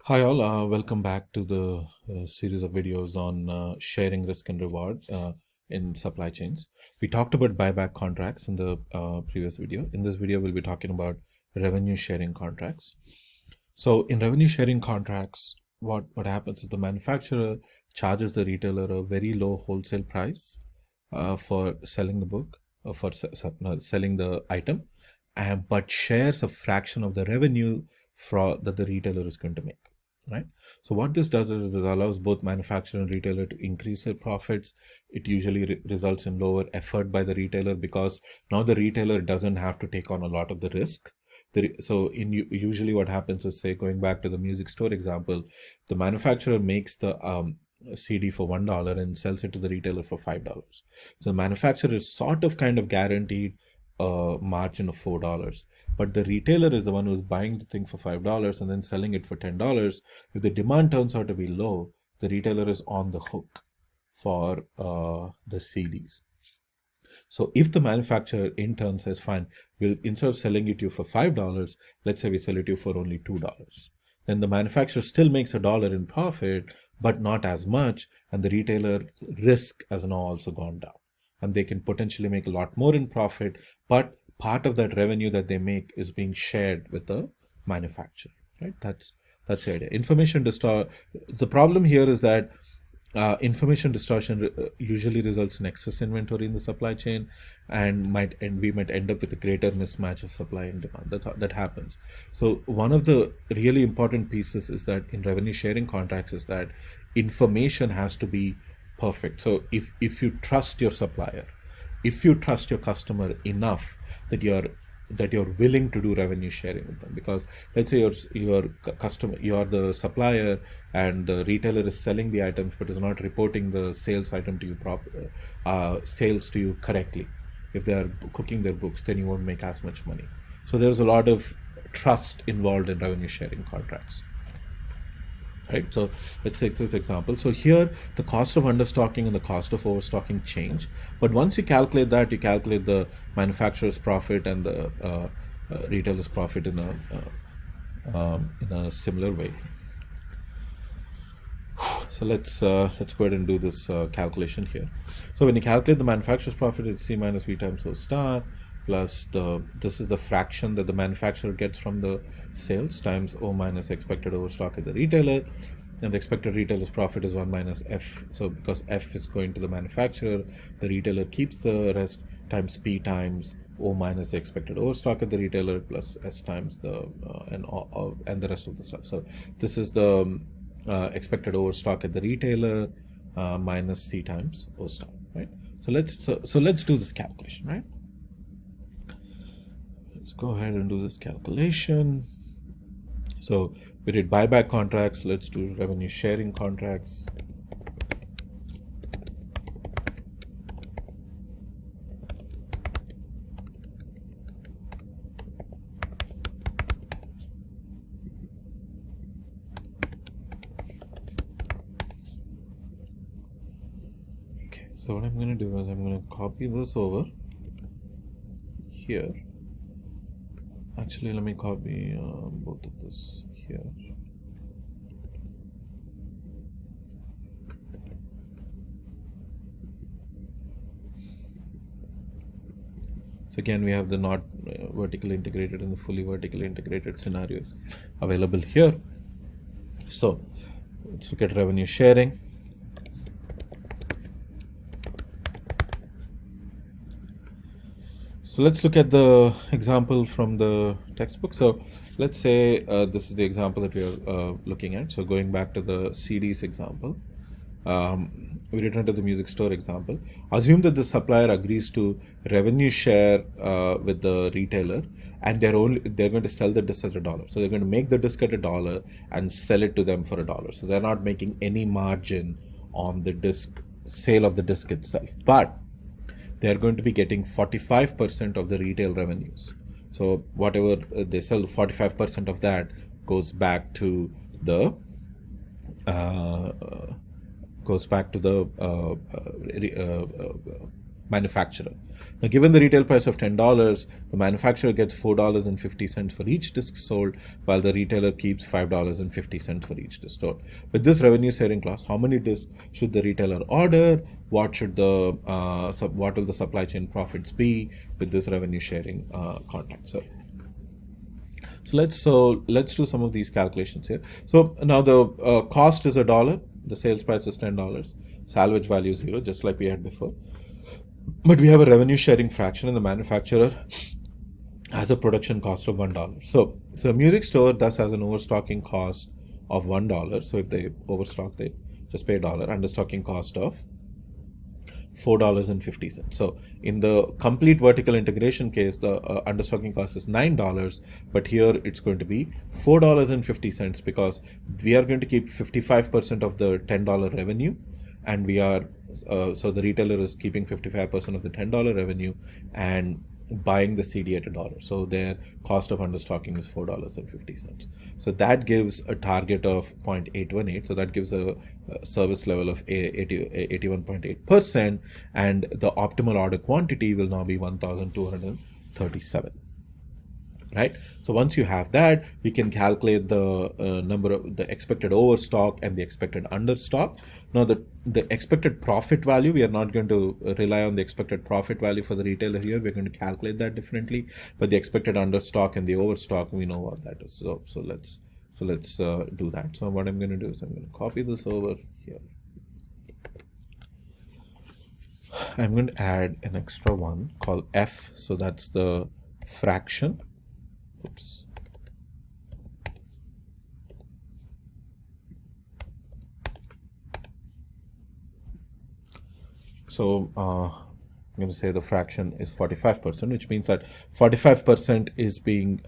Hi all, welcome back to the series of videos on sharing risk and reward in supply chains. We talked about buyback contracts in the previous video. In this video, we'll be talking about revenue sharing contracts. So in revenue sharing contracts, what happens is the manufacturer charges the retailer a very low wholesale price for selling the book, selling the item, but shares a fraction of the revenue that the retailer is going to make. Right. So what this does is this allows both manufacturer and retailer to increase their profits. It usually results in lower effort by the retailer because now the retailer doesn't have to take on a lot of the risk. Usually what happens is, say, going back to the music store example, the manufacturer makes the CD for $1 and sells it to the retailer for $5. So the manufacturer is sort of kind of guaranteed a margin of $4. But the retailer is the one who's buying the thing for $5 and then selling it for $10. If the demand turns out to be low, the retailer is on the hook for the CDs. So if the manufacturer in turn says, fine, we'll, instead of selling it to you for $5, let's say we sell it to you for only $2. Then the manufacturer still makes $1 in profit, but not as much, and the retailer's risk has now also gone down. And they can potentially make a lot more in profit, but part of that revenue that they make is being shared with the manufacturer, right? That's the idea. The problem here is that information distortion usually results in excess inventory in the supply chain, and we might end up with a greater mismatch of supply and demand. That happens. So one of the really important pieces is that in revenue sharing contracts is that information has to be perfect. So if you trust your supplier, if you trust your customer enough that you're willing to do revenue sharing with them, because let's say your customer, you are the supplier and the retailer is selling the items but is not reporting the sales item to you sales to you correctly. If they are cooking their books, then you won't make as much money. So there's a lot of trust involved in revenue sharing contracts. Right, so let's take this example. So here the cost of understocking and the cost of overstocking change, but once you calculate that, you calculate the manufacturer's profit and the retailer's profit in a similar way. So let's go ahead and do this calculation here. So when you calculate the manufacturer's profit, it's C minus V times O star plus this is the fraction that the manufacturer gets from the sales times O minus expected overstock at the retailer, and the expected retailer's profit is 1 minus F. So because F is going to the manufacturer, the retailer keeps the rest, times P times O minus the expected overstock at the retailer plus S times the and the rest of the stuff. So this is the expected overstock at the retailer minus C times O star, right? So let's do this calculation, right? Let's go ahead and do this calculation. So we did buyback contracts. Let's do revenue sharing contracts. Okay, so what I'm going to do is I'm going to copy this over here. Actually, let me copy both of this here. So again, we have the not vertically integrated and the fully vertically integrated scenarios available here. So let's look at revenue sharing. So let's look at the example from the textbook. So let's say this is the example that we are looking at. So going back to the CDs example, we return to the music store example. Assume that the supplier agrees to revenue share with the retailer, and they're going to sell the disc at $1. So they're going to make the disc at $1 and sell it to them for $1. So they're not making any margin on the disc sale of the disc itself, but they're going to be getting 45% of the retail revenues. So whatever they sell, 45% of that goes back to the manufacturer. Now, given the retail price of $10, the manufacturer gets $4.50 for each disc sold, while the retailer keeps $5.50 for each disc sold. With this revenue sharing clause, how many discs should the retailer order? What will the supply chain profits be with this revenue sharing contract? So let's do some of these calculations here. So now the cost is $1, the sales price is $10, salvage value is 0, just like we had before. But we have a revenue sharing fraction, and the manufacturer has a production cost of $1. So a music store thus has an overstocking cost of $1. So if they overstock, they just pay $1. Understocking cost of $4.50. So in the complete vertical integration case, the understocking cost is $9, but here it's going to be $4.50 because we are going to keep 55% of the $10 revenue, and we are so the retailer is keeping 55% of the $10 revenue and buying the CD at $1. So their cost of understocking is $4.50. So that gives a target of 0.818. So that gives a service level of 81.8%, and the optimal order quantity will now be 1,237. Right. So once you have that, we can calculate the number of the expected overstock and the expected understock. Now the expected profit value, we are not going to rely on the expected profit value for the retailer here. We're going to calculate that differently. But the expected understock and the overstock, we know what that is. So let's do that. So what I'm going to do is I'm going to copy this over here. I'm going to add an extra one called F. So that's the fraction. Oops. So I'm going to say the fraction is 45%, which means that 45% is being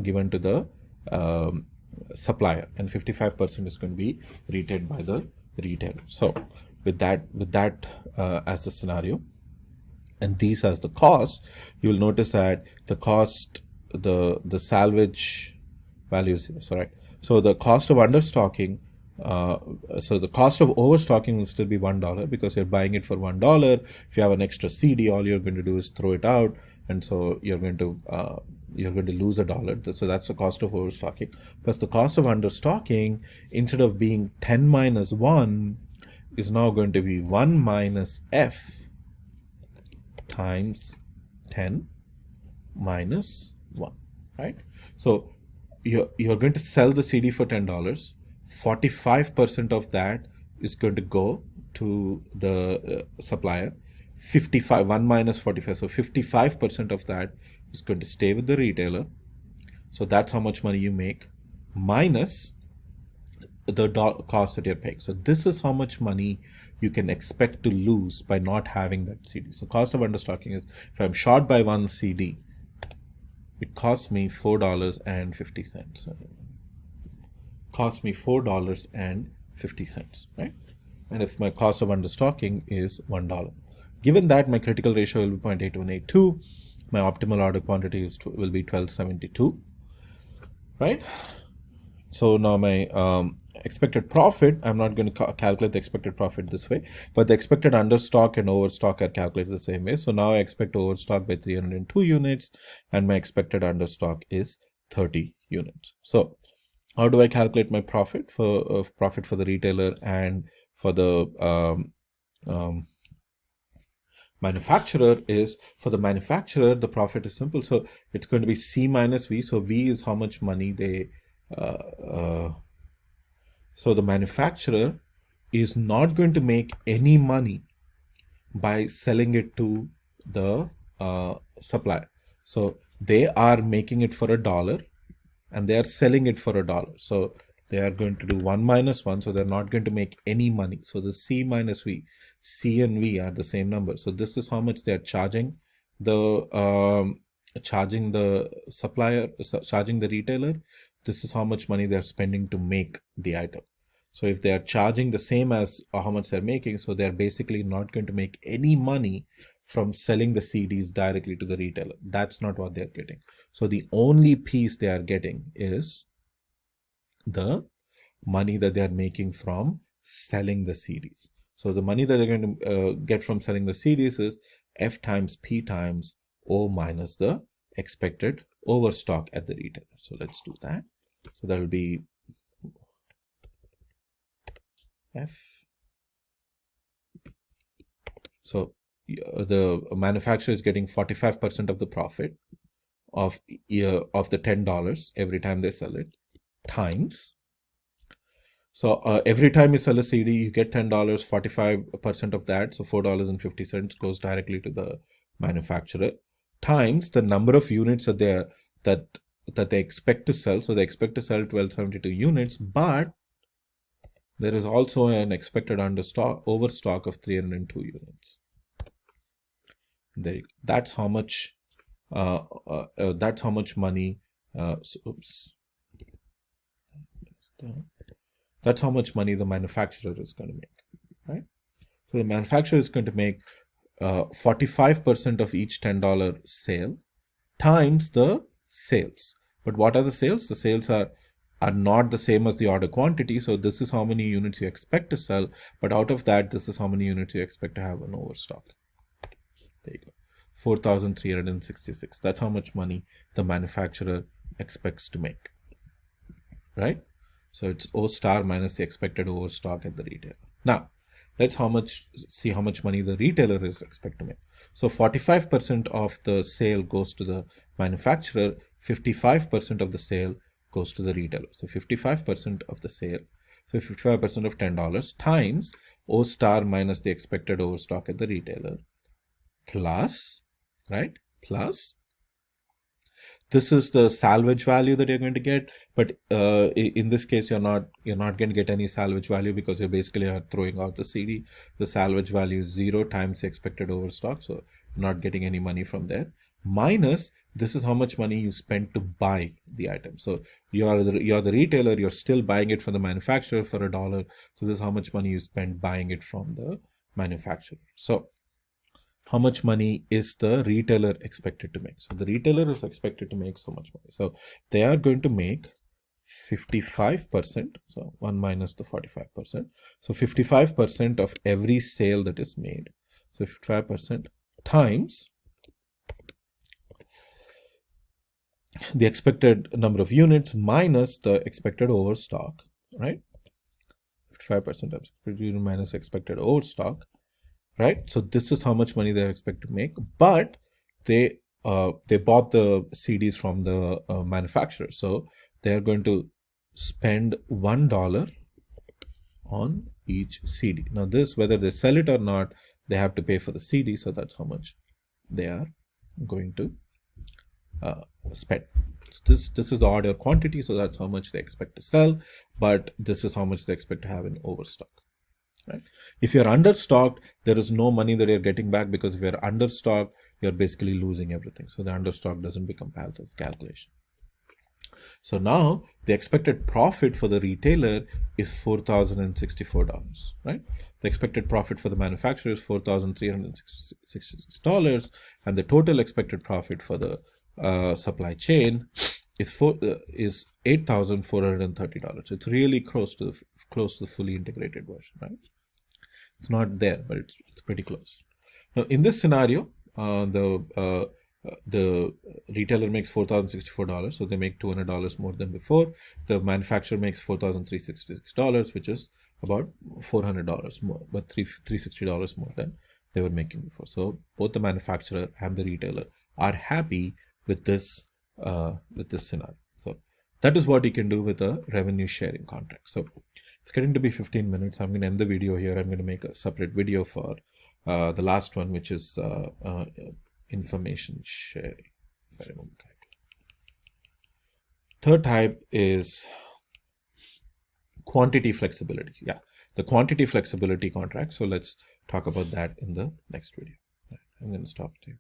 given to the supplier, and 55% is going to be retained by the retailer. So with that as the scenario, and these as the cost, you will notice that the cost, the salvage value is 0. So right. So the cost of understocking, so the cost of overstocking will still be $1 because you're buying it for $1. If you have an extra CD, all you're going to do is throw it out, and so you're going to lose $1. So that's the cost of overstocking. Plus the cost of understocking, instead of being 10 minus 1, is now going to be 1 minus F times 10 minus 1, right? So you're going to sell the CD for $10. 45% of that is going to go to the supplier. 1 minus 45, so 55% of that is going to stay with the retailer. So that's how much money you make, minus the cost that you're paying. So this is how much money you can expect to lose by not having that CD. So cost of understocking is, if I'm short by 1 CD, it costs me $4.50. Costs me $4.50, right? And if my cost of understocking is $1, given that my critical ratio will be 0.8182, my optimal order quantity will be 1272, right? So now my expected profit, I'm not going to calculate the expected profit this way, but the expected understock and overstock are calculated the same way. So now I expect overstock by 302 units, and my expected understock is 30 units. So how do I calculate my profit for the retailer and for the manufacturer? Is for the manufacturer, the profit is simple. So it's going to be C minus V. So V is how much money they so the manufacturer is not going to make any money by selling it to the supplier. So they are making it for $1 and they are selling it for $1. So they are going to do 1 minus 1. So they're not going to make any money. So the C minus V, C and V are the same number. So this is how much they are charging the supplier, charging the retailer. This is how much money they're spending to make the item. So if they are charging the same as how much they're making, so they're basically not going to make any money from selling the CDs directly to the retailer. That's not what they're getting. So the only piece they are getting is the money that they're making from selling the CDs. So the money that they're going to get from selling the CDs is F times P times O minus the expected overstock at the retailer. So let's do that. So that will be F. So the manufacturer is getting 45% of the profit of the $10 every time they sell it, times. So every time you sell a CD, you get $10, 45% of that, so $4.50 goes directly to the manufacturer, times the number of units that they expect to sell. So they expect to sell 1272 units, but there is also an expected overstock of 302 units. There you go. That's how much. That's how much money. That's how much money the manufacturer is going to make, right? So the manufacturer is going to make 45% of each $10 sale times the sales. But what are the sales? The sales are not the same as the order quantity. So this is how many units you expect to sell, but out of that, this is how many units you expect to have in overstock. There you go. 4,366. That's how much money the manufacturer expects to make, right? So it's O star minus the expected overstock at the retailer. Now, let's see how much money the retailer is expected to make. So 45% of the sale goes to the manufacturer, 55% of the sale goes to the retailer. So 55% of the sale, so 55% of $10 times O star minus the expected overstock at the retailer, plus, right, plus this is the salvage value that you're going to get, but in this case you're not going to get any salvage value because you basically are throwing out the CD. The salvage value is 0 times the expected overstock, so you're not getting any money from there. Minus, this is how much money you spent to buy the item. So you're the retailer, you're still buying it from the manufacturer for $1. So this is how much money you spent buying it from the manufacturer. So how much money is the retailer expected to make? So the retailer is expected to make so much money. So they are going to make 55%. So 1 minus the 45%. So 55% of every sale that is made. So 55% times the expected number of units minus the expected overstock, right? 55% of minus expected overstock. Right, so this is how much money they expect to make, but they bought the CDs from the manufacturer, so they're going to spend $1 on each CD. Now this, whether they sell it or not, they have to pay for the CD, so that's how much they are going to spend. So this is the order quantity, so that's how much they expect to sell, but this is how much they expect to have in overstock. Right. If you're understocked, there is no money that you're getting back, because if you're understocked, you're basically losing everything. So the understock doesn't become part of calculation. So now the expected profit for the retailer is $4,064, right? The expected profit for the manufacturer is $4,366, and the total expected profit for the supply chain is $8,430. It's really close to the fully integrated version, right? It's not there, but it's pretty close. Now, in this scenario, the retailer makes $4,064, so they make $200 more than before. The manufacturer makes $4,366, which is about $400 more, but $360 more than they were making before. So both the manufacturer and the retailer are happy with this scenario. So that is what you can do with a revenue sharing contract. So it's getting to be 15 minutes. I'm going to end the video here. I'm going to make a separate video for the last one, which is information sharing, if I remember correctly. Third type is quantity flexibility. Yeah, the quantity flexibility contract. So let's talk about that in the next video. I'm going to stop there.